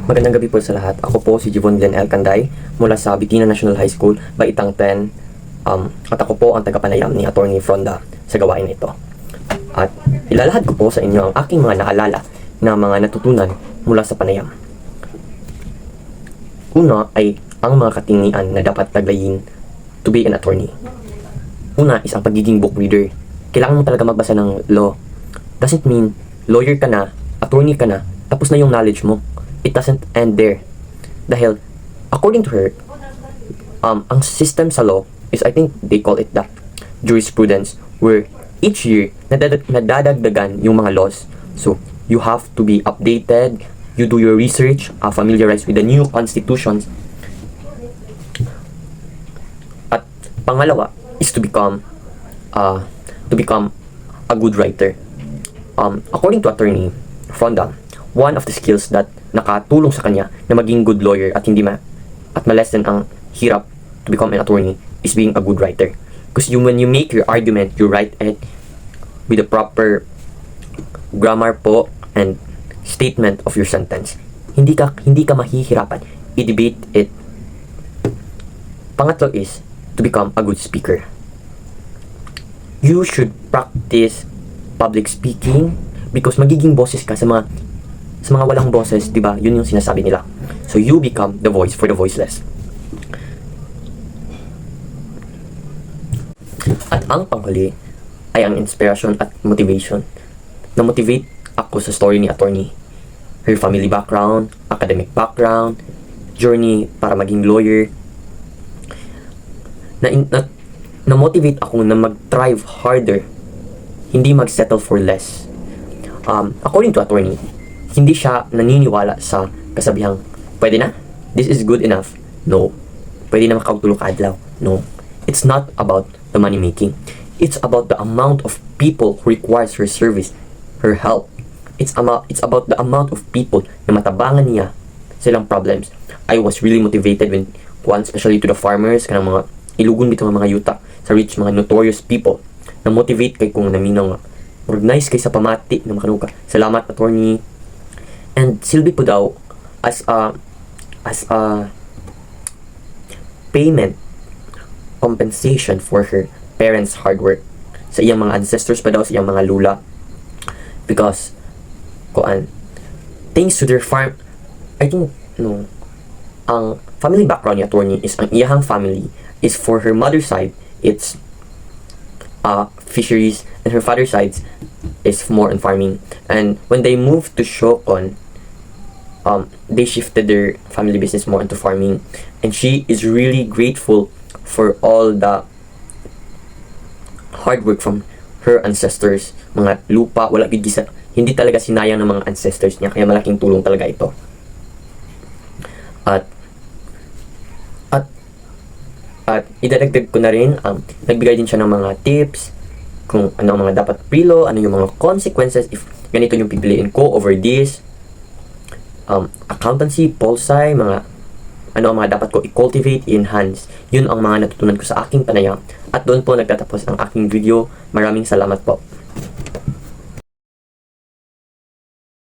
Magandang gabi po sa lahat. Ako po si Jivon Glenn L. Canday mula sa Bitina National High School, Baitang 10. At ako po ang tagapanayam ni Attorney Fronda sa gawain ito. At ilalahad ko po sa inyo ang aking mga naalala na mga natutunan mula sa panayam. Una ay ang mga katingian na dapat taglayin to be an attorney. Una is ang pagiging book reader. Kailangan mo talaga magbasa ng law. Doesn't mean lawyer ka na, attorney ka na, tapos na yung knowledge mo. It doesn't end there. Dahil, according to her, ang system sa law is, I think they call it the jurisprudence, where each year, nadadagdagan yung mga laws. So, you have to be updated, you do your research, familiarize with the new constitutions. At pangalawa is to become a good writer. According to Attorney Fronda, one of the skills that nakatulong sa kanya na maging good lawyer at ma-lessen ang hirap to become an attorney is being a good writer. Because when you make your argument, you write it with the proper grammar po and statement of your sentence. Hindi ka mahihirapan i-debate it. Pangatlo is to become a good speaker. You should practice public speaking because magiging boses ka sa mga walang boses, di ba? Yun yung sinasabi nila. So you become the voice for the voiceless. At ang panghuli ay ang inspiration at motivation. Na-motivate ako sa story ni Attorney. Her family background, academic background, journey para maging lawyer. Na-motivate ako na mag-thrive harder, hindi mag-settle for less. According to Attorney, hindi siya naniniwala sa kasabihang, pwede na? This is good enough. No. Pwede na makakatulog ka adlaw. No. It's not about the money making. It's about the amount of people who requires her service, her help. It's about the amount of people na matabangan niya silang problems. I was really motivated especially to the farmers, kanang mga ilugon bitong mga yuta, sa rich, mga notorious people. Na-motivate kay kung naminaw nga. Organize kay sa pamati na makanuka. Salamat, Attorney. And silbi po daw as a payment, compensation for her parents' hard work. Sa iyang mga ancestors pa daw, sa iyang mga lula. Because, thanks to their farm, I think, ang family background ni Attorney is, ang iyahang family is for her mother's side, it's fisheries, and her father's side is more on farming. And when they moved to Shokon, they shifted their family business more into farming, and she is really grateful for all the hard work from her ancestors. Mga lupa, hindi talaga sinayang ng mga ancestors niya, kaya malaking tulong talaga ito. At idadagdag ko na rin, nagbigay din siya ng mga tips kung ano ang mga dapat prilo, ano yung mga consequences if ganito yung pipiliin ko over this. Accountancy, pol-sci, ano ang mga dapat ko i-cultivate, i-enhance. Yun ang mga natutunan ko sa aking panayam. At doon po nagtatapos ang aking video. Maraming salamat po.